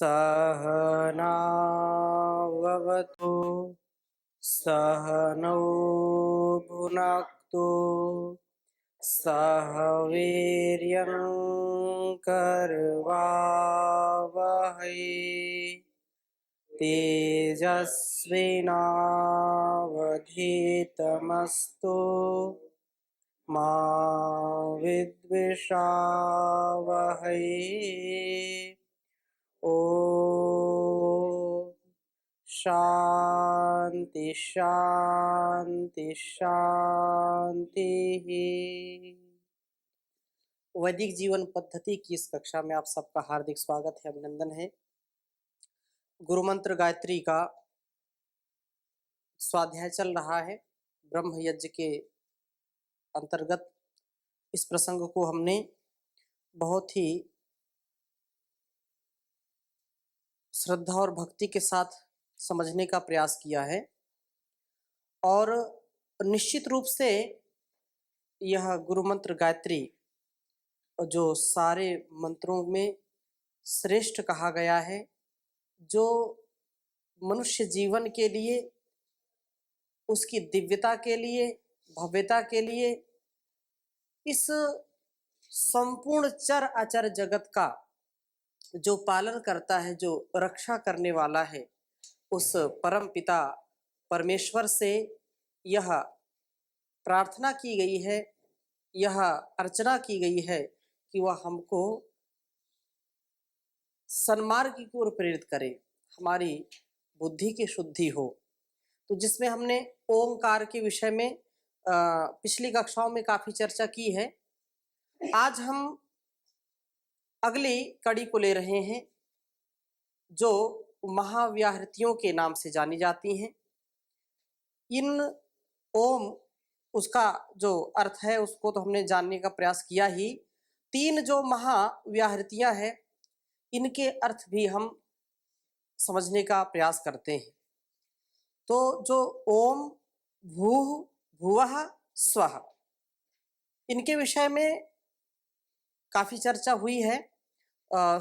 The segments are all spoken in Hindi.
सहनाववतु सहनौ भुनक्तु सह वीर्यं करवावहै तेजस्विनावधीतमस्तु मा विद्विषावहै। ओ शांति शांति शांति। वैदिक जीवन पद्धति की इस कक्षा में आप सबका हार्दिक स्वागत है, अभिनंदन है। गुरु मंत्र गायत्री का स्वाध्याय चल रहा है। ब्रह्म यज्ञ के अंतर्गत इस प्रसंग को हमने बहुत ही श्रद्धा और भक्ति के साथ समझने का प्रयास किया है और निश्चित रूप से यह गुरु मंत्र गायत्री जो सारे मंत्रों में श्रेष्ठ कहा गया है, जो मनुष्य जीवन के लिए, उसकी दिव्यता के लिए, भव्यता के लिए, इस संपूर्ण चर अचर जगत का जो पालन करता है, जो रक्षा करने वाला है, उस परम पिता परमेश्वर से यह प्रार्थना की गई है, यह अर्चना की गई है कि वह हमको सन्मार्ग की ओर प्रेरित करे, हमारी बुद्धि की शुद्धि हो। तो जिसमें हमने ओंकार के विषय में पिछली कक्षाओं में काफी चर्चा की है। आज हम अगली कड़ी को ले रहे हैं जो महाव्याहृतियों के नाम से जानी जाती हैं। इन ओम, उसका जो अर्थ है उसको तो हमने जानने का प्रयास किया ही। तीन जो महाव्याहृतियां हैं, इनके अर्थ भी हम समझने का प्रयास करते हैं। तो जो ओम, भूः, भुवः, स्वः, इनके विषय में काफी चर्चा हुई है।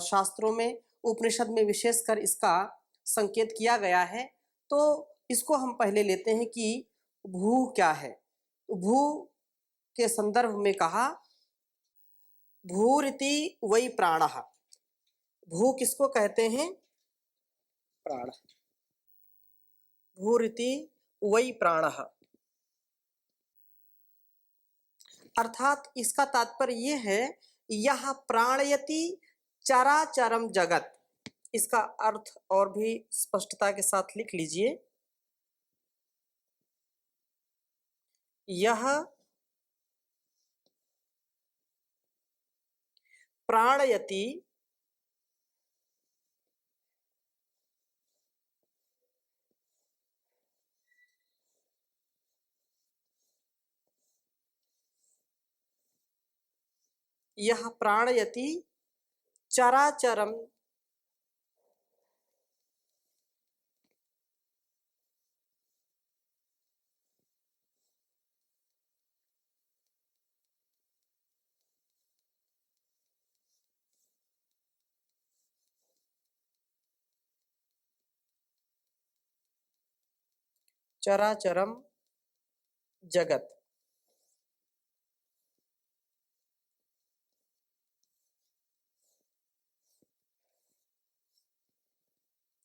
शास्त्रों में, उपनिषद में विशेषकर इसका संकेत किया गया है। तो इसको हम पहले लेते हैं कि भू क्या है। भू के संदर्भ में कहा भूरिति वै प्राणः। भू किसको कहते हैं? प्राण। भूरिति वै प्राणः, अर्थात इसका तात्पर्य यह है यह प्राणयति चराचरम जगत। इसका अर्थ और भी स्पष्टता के साथ लिख लीजिए। यह प्राणयति यह प्राणयति चराचरम चराचरम जगत।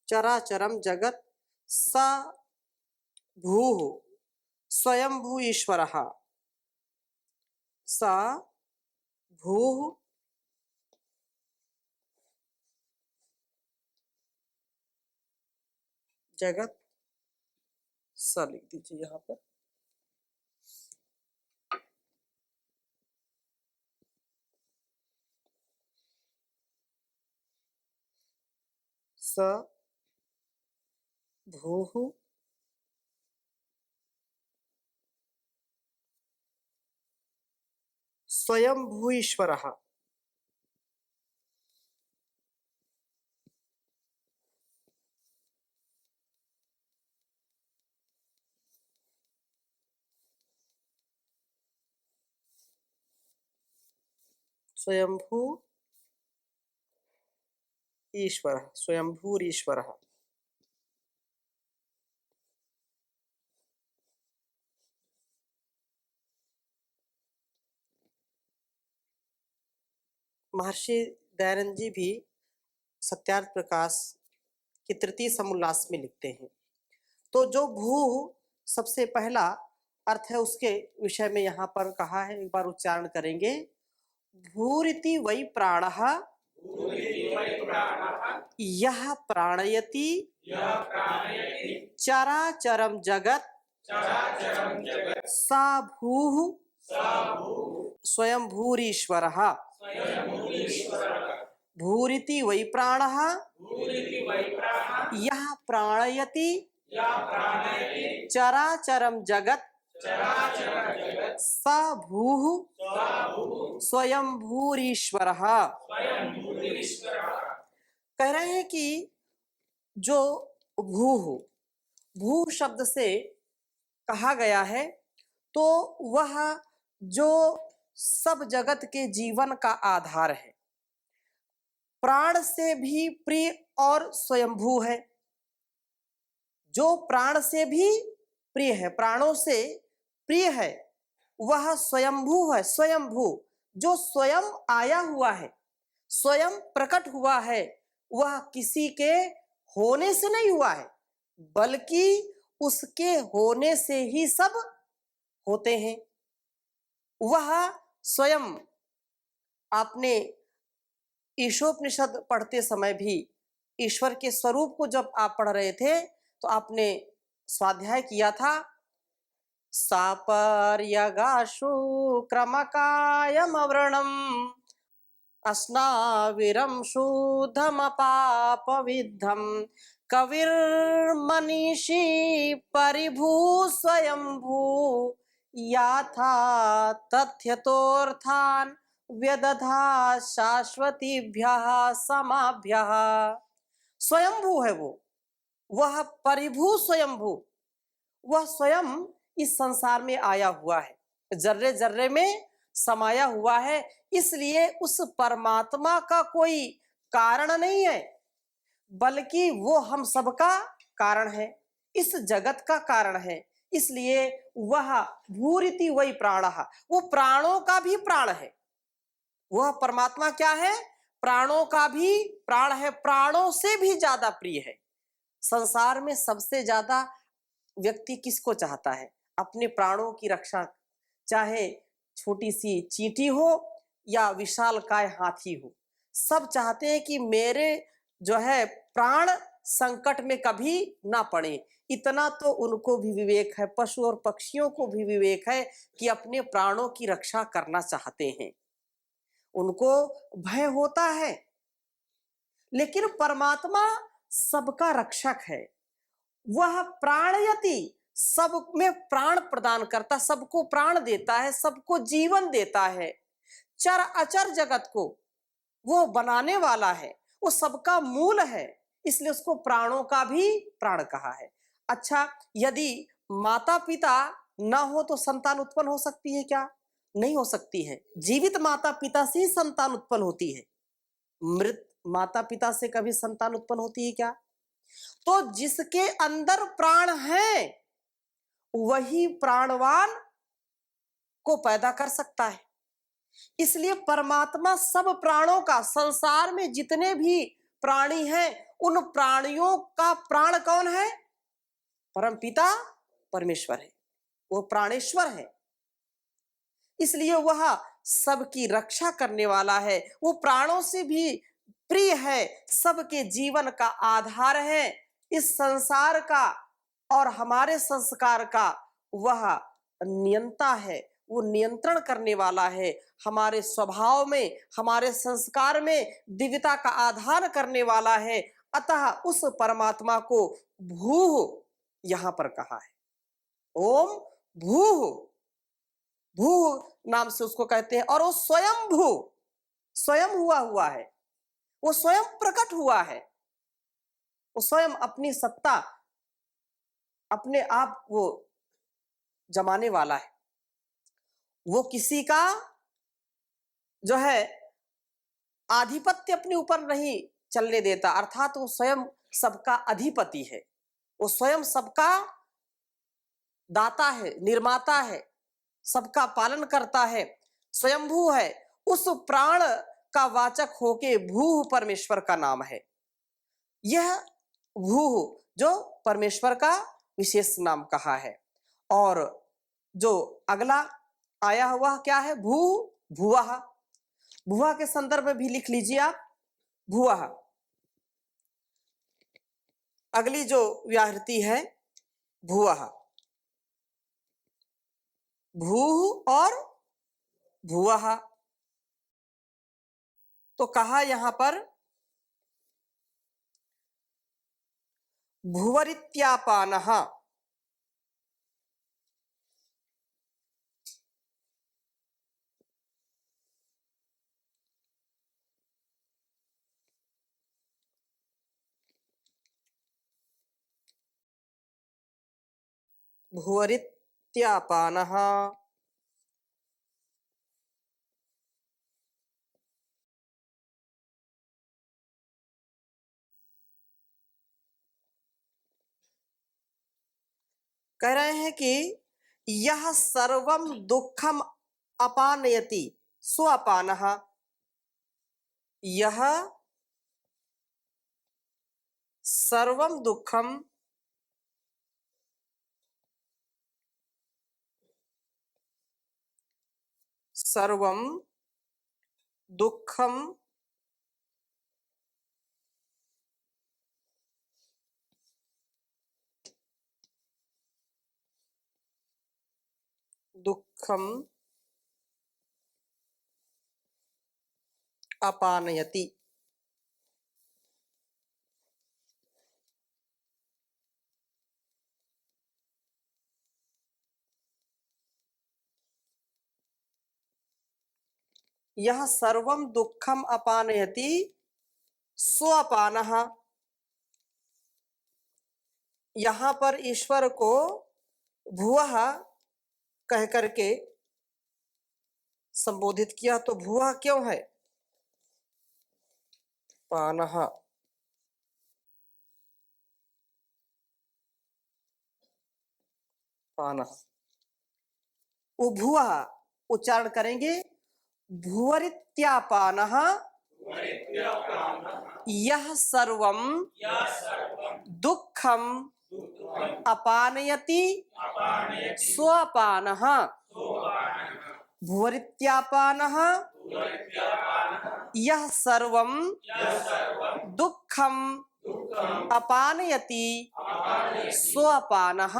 चराचरम जगत स भूः स्वयंभू ईश्वरः। स भूः जगत, स लिख दीजिए यहाँ पर। स भूः स्वयंभू ईश्वरः। स्वयंभू ईश्वर स्वयंभूर ईश्वर। महर्षि दयानंद जी भी सत्यार्थ प्रकाश की तृतीय समोल्लास में लिखते हैं। तो जो भू सबसे पहला अर्थ है उसके विषय में यहाँ पर कहा है, एक बार उच्चारण करेंगे। भूरिति वै प्राणः यह प्राणयति चराचरम जगत सा भूः स्वयंभूरीश्वरः। भूरिति वै प्राणः यह प्राणयति चराचरम जगत सा भूः स्वयंभूरीश्वरः। कह रहे हैं कि जो भू भू शब्द से कहा गया है तो वह जो सब जगत के जीवन का आधार है, प्राण से भी प्रिय और स्वयंभू है। जो प्राण से भी प्रिय है, प्राणों से प्रिय है, वह स्वयंभू है। स्वयंभू जो स्वयं आया हुआ है, स्वयं प्रकट हुआ है, वह किसी के होने से नहीं हुआ है, बल्कि उसके होने से ही सब होते हैं। वह स्वयं, आपने ईशोपनिषद पढ़ते समय भी ईश्वर के स्वरूप को जब आप पढ़ रहे थे तो आपने स्वाध्याय किया था, सापर्यगाशु क्रमकायमवृणम् अस्नाविरं शुद्धमपापविद्धं कविर्मनीषी परिभू स्वयंभू याथा तथ्यतोर्थान् व्यदधा शाश्वतीभ्यः समाभ्यः। स्वयंभू है वो, वह परिभू स्वयंभू, वह स्वयं इस संसार में आया हुआ है, जर्रे जर्रे में समाया हुआ है। इसलिए उस परमात्मा का कोई कारण नहीं है, बल्कि वो हम सबका कारण है, इस जगत का कारण है। इसलिए वह भूरिति वै प्राणः, वो प्राणों का भी प्राण है। वह परमात्मा क्या है? प्राणों का भी प्राण है, प्राणों से भी ज्यादा प्रिय है। संसार में सबसे ज्यादा व्यक्ति किसको चाहता है? अपने प्राणों की रक्षा, चाहे छोटी सी चींटी हो या विशालकाय हाथी हो, सब चाहते हैं कि मेरे जो है प्राण संकट में कभी ना पड़े। इतना तो उनको भी विवेक है, पशु और पक्षियों को भी विवेक है कि अपने प्राणों की रक्षा करना चाहते हैं, उनको भय होता है। लेकिन परमात्मा सबका रक्षक है, वह प्राणयति, सब में प्राण प्रदान करता, सबको प्राण देता है, सबको जीवन देता है। चर अचर जगत को वो बनाने वाला है, वो सबका मूल है, इसलिए उसको प्राणों का भी प्राण कहा है। अच्छा, यदि माता पिता ना हो तो संतान उत्पन्न हो सकती है क्या? नहीं हो सकती है। जीवित माता पिता से ही संतान उत्पन्न होती है, मृत माता पिता से कभी संतान उत्पन्न होती है क्या? तो जिसके अंदर प्राण है वही प्राणवान को पैदा कर सकता है। इसलिए परमात्मा सब प्राणों का, संसार में जितने भी प्राणी हैं उन प्राणियों का प्राण कौन है? परमपिता परमेश्वर है, वो प्राणेश्वर है। इसलिए वह सबकी रक्षा करने वाला है, वो प्राणों से भी प्रिय है, सबके जीवन का आधार है, इस संसार का और हमारे संस्कार का वह नियंता है, वो नियंत्रण करने वाला है। हमारे स्वभाव में, हमारे संस्कार में दिव्यता का आधार करने वाला है। अतः उस परमात्मा को भूः यहां पर कहा है। ओम भूः, भू नाम से उसको कहते हैं। और वो स्वयं भू, स्वयं हुआ है, वो स्वयं प्रकट हुआ है, वो स्वयं अपनी सत्ता अपने आप वो जमाने वाला है। वो किसी का जो है आधिपत्य अपने ऊपर नहीं चलने देता, अर्थात वो स्वयं सबका अधिपति है, वो स्वयं सबका दाता है, निर्माता है, सबका पालन करता है, स्वयंभू है। उस प्राण का वाचक होके भू परमेश्वर का नाम है। यह भू जो परमेश्वर का विशेष नाम कहा है। और जो अगला आया हुआ क्या है, भू भुवः। भुवः के संदर्भ में भी लिख लीजिए आप, भुवः। अगली जो व्याहृति है भुवः, भू और भुवः। तो कहा यहां पर भुवरित्यापानः, भुवरित्यापानः। कह रहे हैं कि यह सर्वम दुखम अपानयति स्वापानः। यह सर्वम दुखम सर्वम दुखम दुखम अपानयति। यह सर्वम दुखम अपानयति स्वापानः। यहां पर ईश्वर को भुवः कह करके संबोधित किया। तो भुवः क्यों है, पानः। पानः, वो भुवः उच्चारण करेंगे, भुवरित्यापानः यह सर्वम दुखम अपानयति स्वापानः। भुवरित्यापानः यह सर्वम दुखम अपानयति स्वापानः।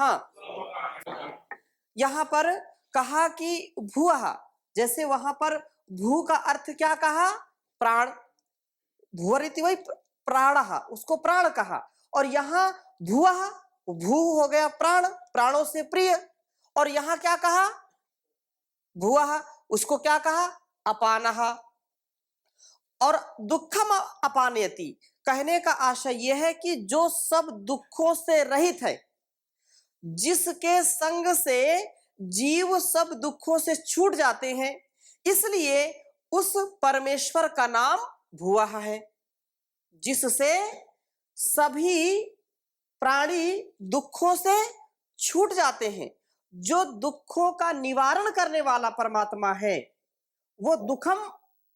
यहाँ पर कहा कि भुवः, जैसे वहां पर भू का अर्थ क्या कहा, प्राण। भुवरिति वही प्राणः, उसको प्राण कहा। और यहाँ भुवः, भू हो गया प्राण, प्राणों से प्रिय। और यहाँ क्या कहा, भुवः, उसको क्या कहा, अपानः। और दुखम अपानयति कहने का आशय यह है कि जो सब दुखों से रहित है, जिसके संग से जीव सब दुखों से छूट जाते हैं, इसलिए उस परमेश्वर का नाम भुवः है, जिससे सभी प्राणी दुखों से छूट जाते हैं। जो दुखों का निवारण करने वाला परमात्मा है, वो दुखम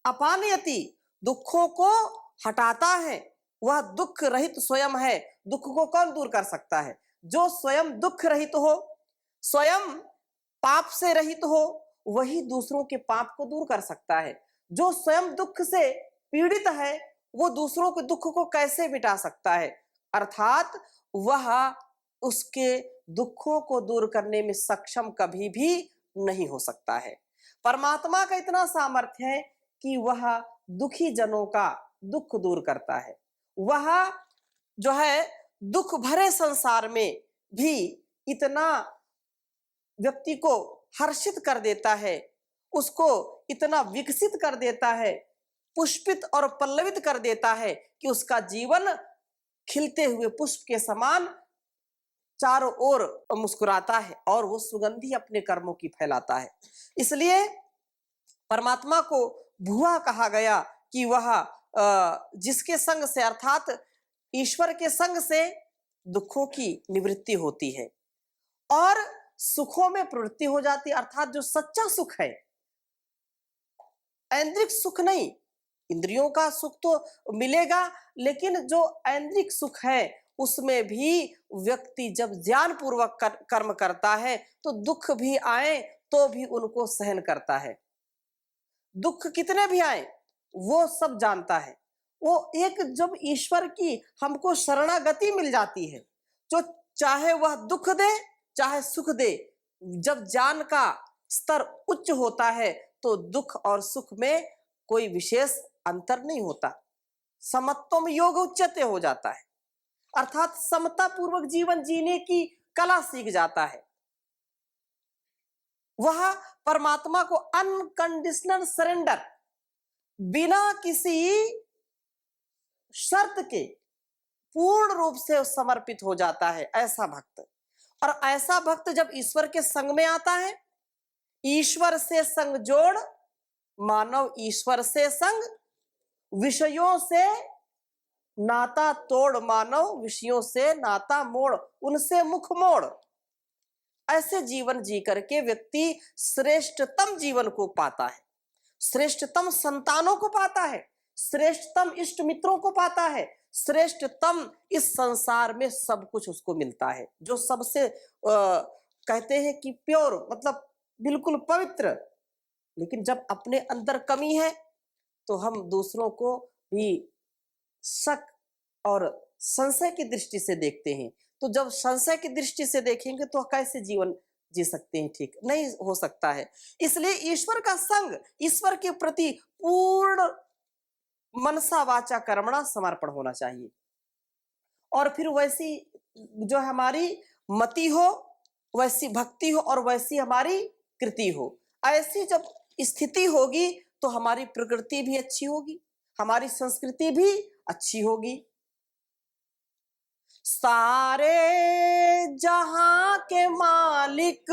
अपानयति, दुखों को हटाता है। वह दुख रहित स्वयं है। दुख को कौन दूर कर सकता है, जो स्वयं दुख रहित हो, स्वयं पाप से रहित हो, वही दूसरों के पाप को दूर कर सकता है। जो स्वयं दुख से पीड़ित है, वो दूसरों के दुख को कैसे मिटा सकता है, अर्थात वह उसके दुखों को दूर करने में सक्षम कभी भी नहीं हो सकता है। परमात्मा का इतना सामर्थ्य है कि वह दुखी जनों का दुख दूर करता है। वह जो है दुख भरे संसार में भी इतना व्यक्ति को हर्षित कर देता है, उसको इतना विकसित कर देता है, पुष्पित और पल्लवित कर देता है कि उसका जीवन खिलते हुए पुष्प के समान चारों ओर मुस्कुराता है और वो सुगंधी अपने कर्मों की फैलाता है। इसलिए परमात्मा को भुवः कहा गया कि वह जिसके संग से अर्थात ईश्वर के संग से दुखों की निवृत्ति होती है और सुखों में प्रवृत्ति हो जाती है। अर्थात जो सच्चा सुख है, ऐन्द्रिक सुख नहीं, इंद्रियों का सुख तो मिलेगा, लेकिन जो ऐन्द्रिक सुख है उसमें भी व्यक्ति जब ज्ञान पूर्वक कर्म करता है तो दुख भी आए तो भी उनको सहन करता है। दुख कितने भी आए वो सब जानता है। वो एक जब ईश्वर की हमको शरणागति मिल जाती है, जो चाहे वह दुख दे चाहे सुख दे, जब ज्ञान का स्तर उच्च होता है तो दुख और सुख में कोई विशेष अंतर नहीं होता। समत्वम योग उच्चते हो जाता है, अर्थात समता पूर्वक जीवन जीने की कला सीख जाता है। वह परमात्मा को अनकंडीशनल सरेंडर, बिना किसी शर्त के पूर्ण रूप से समर्पित हो जाता है ऐसा भक्त। और ऐसा भक्त जब ईश्वर के संग में आता है, ईश्वर से संग जोड़ मानव ईश्वर से संग, विषयों से नाता तोड़ मानव विषयों से नाता मोड़, उनसे मुख मोड़। ऐसे जीवन जी करके व्यक्ति श्रेष्ठतम जीवन को पाता है, श्रेष्ठतम संतानों को पाता है, श्रेष्ठतम इष्ट मित्रों को पाता है, श्रेष्ठतम इस संसार में सब कुछ उसको मिलता है, जो सबसे कहते हैं कि प्योर, मतलब बिल्कुल पवित्र। लेकिन जब अपने अंदर कमी है तो हम दूसरों को भी शक और संशय की दृष्टि से देखते हैं। तो जब संशय की दृष्टि से देखेंगे तो कैसे जीवन जी सकते हैं? ठीक नहीं हो सकता है। इसलिए ईश्वर का संग, ईश्वर के प्रति पूर्ण मनसा वाचा कर्मणा समर्पण होना चाहिए। और फिर वैसी जो हमारी मति हो, वैसी भक्ति हो और वैसी हमारी कृति हो। ऐसी जब स्थिति होगी तो हमारी प्रकृति भी अच्छी होगी, हमारी संस्कृति भी अच्छी होगी। सारे जहां के मालिक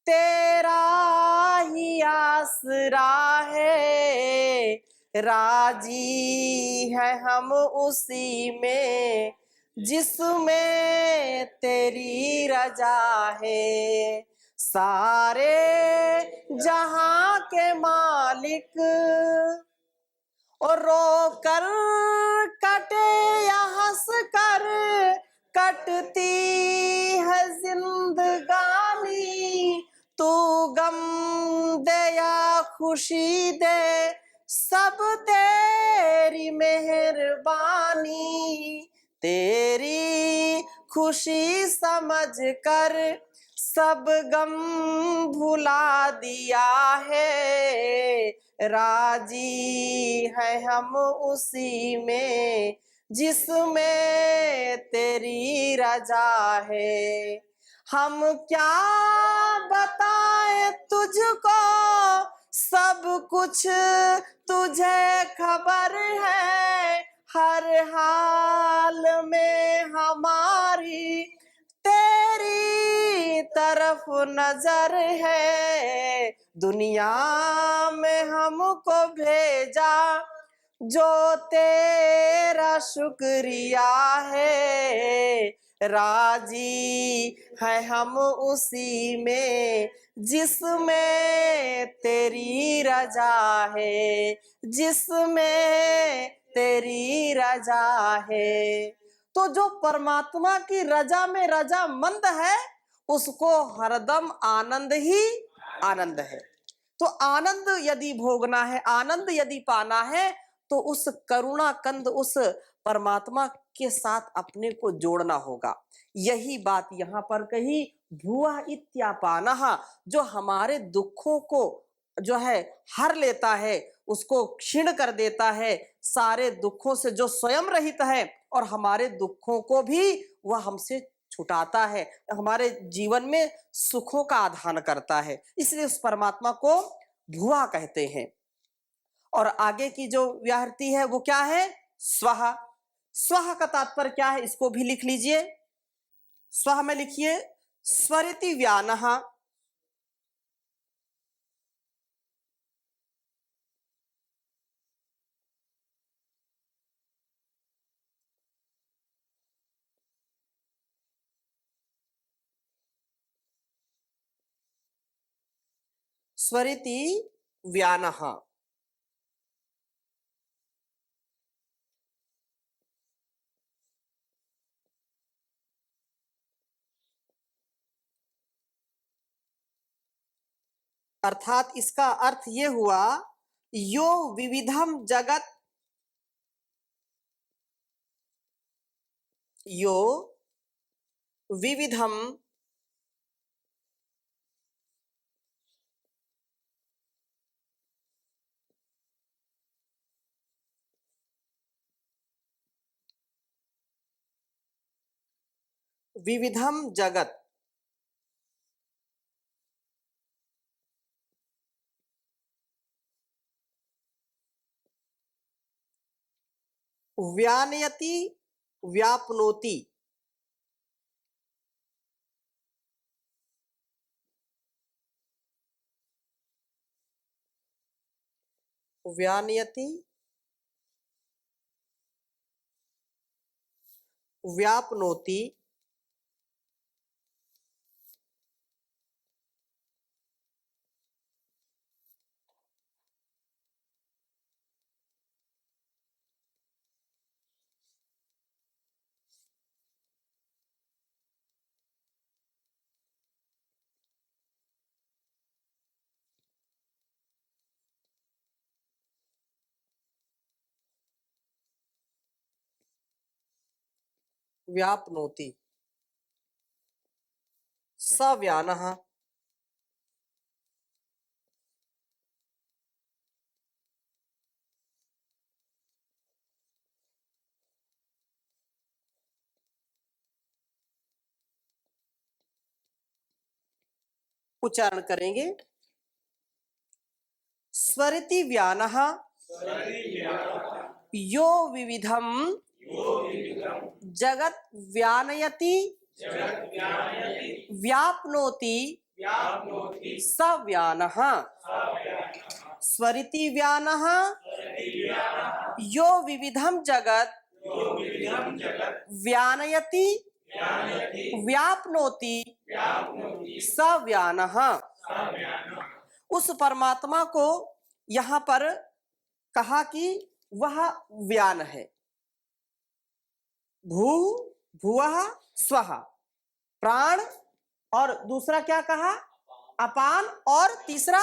तेरा ही आसरा है, राजी है हम उसी में जिसमें तेरी रजा है। सारे जहां के मालिक और रो कर कटे या हंस कर कटती है जिंदगानी, तू गम दे या खुशी दे सब तेरी मेहरबानी। तेरी खुशी समझ कर सब गम भुला दिया है, राजी है हम उसी में जिसमें तेरी रजा है। हम क्या बताएं तुझको, सब कुछ तुझे खबर है, हर हाल में हमारी तेरी तरफ नजर है। दुनिया में हमको भेजा जो तेरा शुक्रिया है, राजी है हम उसी में जिसमें तेरी रजा है, जिसमें तेरी रजा है। तो जो परमात्मा की रजा में रजा मंद है उसको हरदम आनंद ही आनंद है। तो आनंद यदि भोगना है, आनंद यदि पाना है तो उस करुणा कंद, उस परमात्मा के साथ अपने को जोड़ना होगा। यही बात यहाँ पर कही, भुआ इत्यापानः, जो हमारे दुखों को जो है हर लेता है, उसको क्षीण कर देता है, सारे दुखों से जो स्वयं रहित है और हमारे दुखों को भी वह हमसे छुटाता है, हमारे जीवन में सुखों का आधान करता है। इसलिए उस परमात्मा को भुआ कहते हैं। और आगे की जो व्याहृति है वो क्या है? स्वः। स्वः का तात्पर्य क्या है इसको भी लिख लीजिए। स्वः में लिखिए स्वरिति व्यानः, स्वरिति व्यानः। अर्थात इसका अर्थ ये हुआ, यो विविधम जगत, यो विविधम विविधम जगत, व्यानयति व्याप्नोति, व्यानयति व्याप्नोति, व्याप्नोति, सव्यानः, उच्चारण करेंगे। स्वरिति व्यानः यो विविधम जगत व्यानयति व्याप्नोति सव्यानः। स्वरिति व्यानः यो विविधम जगत व्यानयति व्याप्नोति सव्यानः। उस परमात्मा को यहाँ पर कहा कि वह व्यान है। भू भुवः स्वः, प्राण, और दूसरा क्या कहा, अपान, और तीसरा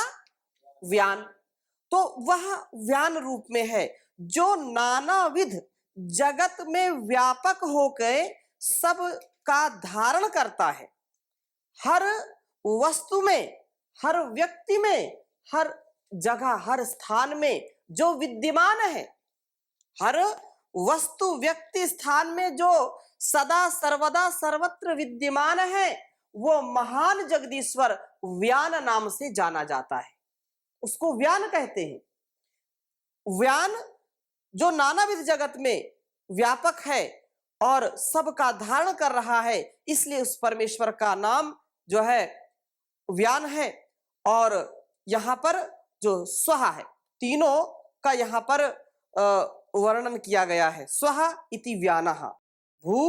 व्यान। तो वह व्यान रूप में है जो नानाविध जगत में व्यापक होकर सब का धारण करता है। हर वस्तु में, हर व्यक्ति में, हर जगह, हर स्थान में जो विद्यमान है, हर वस्तु व्यक्ति स्थान में जो सदा सर्वदा सर्वत्र विद्यमान है, वो महान जगदीश्वर व्यान नाम से जाना जाता है। उसको व्यान कहते हैं। व्यान जो नानाविध जगत में व्यापक है और सबका धारण कर रहा है, इसलिए उस परमेश्वर का नाम जो है व्यान है। और यहाँ पर जो स्वः है, तीनों का यहाँ पर वर्णन किया गया है। स्वः इति व्यानः, भू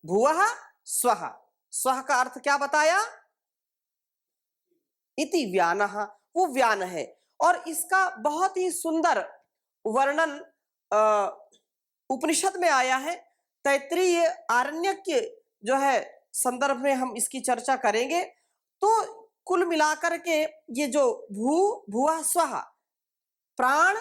भुवः स्वः। स्वः का अर्थ क्या बताया, इति व्यानः, वो व्यान है। और इसका बहुत ही सुंदर वर्णन उपनिषद में आया है। तैत्तिरीय आरण्यक जो है संदर्भ में हम इसकी चर्चा करेंगे। तो कुल मिलाकर के ये जो भू भुवः स्वः, प्राण,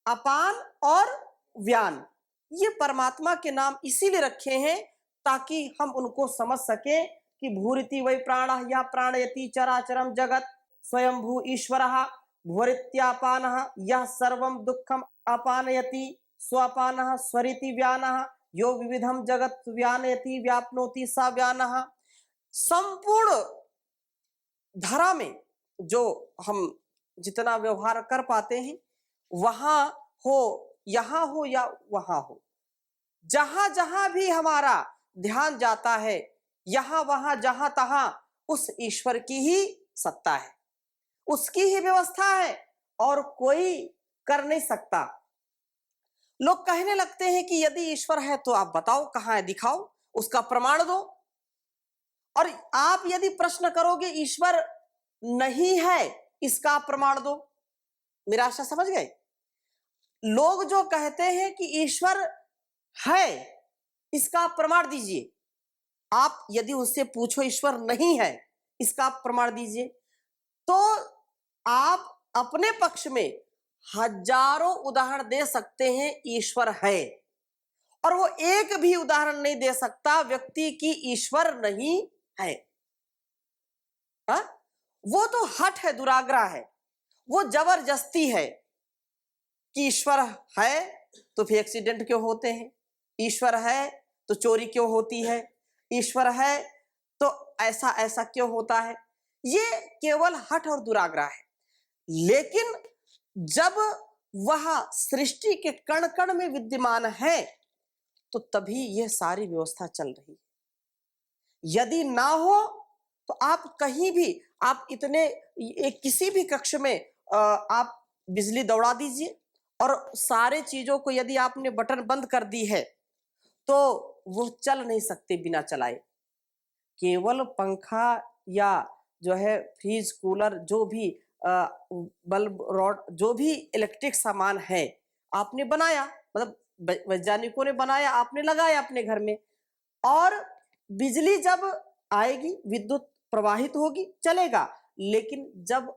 अपान और व्यान, ये परमात्मा के नाम इसीलिए रखे हैं ताकि हम उनको समझ सकें कि भूरिति वै प्राणः या प्राणयति चराचरम जगत स्वयंभू ईश्वरः भूरित्यापानः यः सर्वं दुःखम अपानयति स्वापानः स्वरिति व्यानः यो विविधम जगत व्यानयति व्याप्नोति स व्यानः। संपूर्ण धरा में जो हम जितना व्यवहार कर पाते हैं, वहां हो, यहाँ हो या वहां हो, जहां जहां भी हमारा ध्यान जाता है, यहाँ वहां जहां तहां उस ईश्वर की ही सत्ता है, उसकी ही व्यवस्था है और कोई कर नहीं सकता। लोग कहने लगते हैं कि यदि ईश्वर है तो आप बताओ कहाँ है, दिखाओ, उसका प्रमाण दो। और आप यदि प्रश्न करोगे ईश्वर नहीं है इसका आप प्रमाण दो। मेरा आशा समझ गए। लोग जो कहते हैं कि ईश्वर है, इसका आप प्रमाण दीजिए। आप यदि उससे पूछो ईश्वर नहीं है, इसका आप प्रमाण दीजिए, तो आप अपने पक्ष में हजारों उदाहरण दे सकते हैं ईश्वर है, और वो एक भी उदाहरण नहीं दे सकता व्यक्ति की ईश्वर नहीं है। हा? वो तो हठ है, दुराग्रह है, वो जबरदस्ती है कि ईश्वर है तो फिर एक्सीडेंट क्यों होते हैं, ईश्वर है तो चोरी क्यों होती है, ईश्वर है तो ऐसा ऐसा क्यों होता है। ये केवल हठ और दुराग्रह है। लेकिन जब वह सृष्टि के कण कण में विद्यमान है तो तभी यह सारी व्यवस्था चल रही है। यदि ना हो तो आप कहीं भी, आप इतने किसी भी कक्ष में आप बिजली दौड़ा दीजिए और सारे चीजों को यदि आपने बटन बंद कर दी है तो वो चल नहीं सकते बिना चलाए। केवल पंखा या जो है फ्रिज, कूलर, जो भी बल्ब, रॉड, जो भी इलेक्ट्रिक सामान है आपने बनाया, मतलब वैज्ञानिकों ने बनाया, आपने लगाया अपने घर में, और बिजली जब आएगी, विद्युत प्रवाहित होगी, चलेगा। लेकिन जब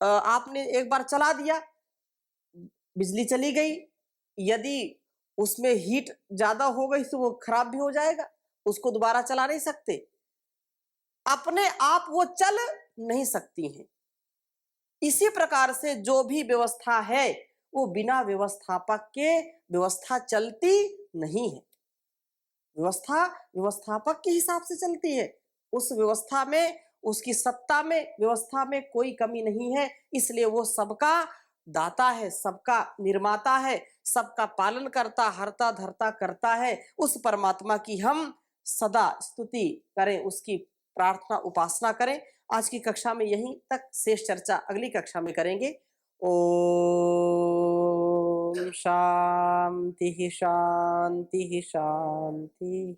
आपने एक बार चला दिया, बिजली चली गई, यदि उसमें हीट ज्यादा हो गई तो वो खराब भी हो जाएगा, उसको दोबारा चला नहीं सकते, अपने आप वो चल नहीं सकती हैं। इसी प्रकार से जो भी व्यवस्था है वो बिना व्यवस्थापक के व्यवस्था चलती नहीं है। व्यवस्था व्यवस्थापक के हिसाब से चलती है। उस व्यवस्था में, उसकी सत्ता में, व्यवस्था में कोई कमी नहीं है। इसलिए वो सबका दाता है, सबका निर्माता है, सबका पालन करता, हरता धरता करता है। उस परमात्मा की हम सदा स्तुति करें, उसकी प्रार्थना उपासना करें। आज की कक्षा में यहीं तक, शेष चर्चा अगली कक्षा में करेंगे। ओम शांति शांति शांति।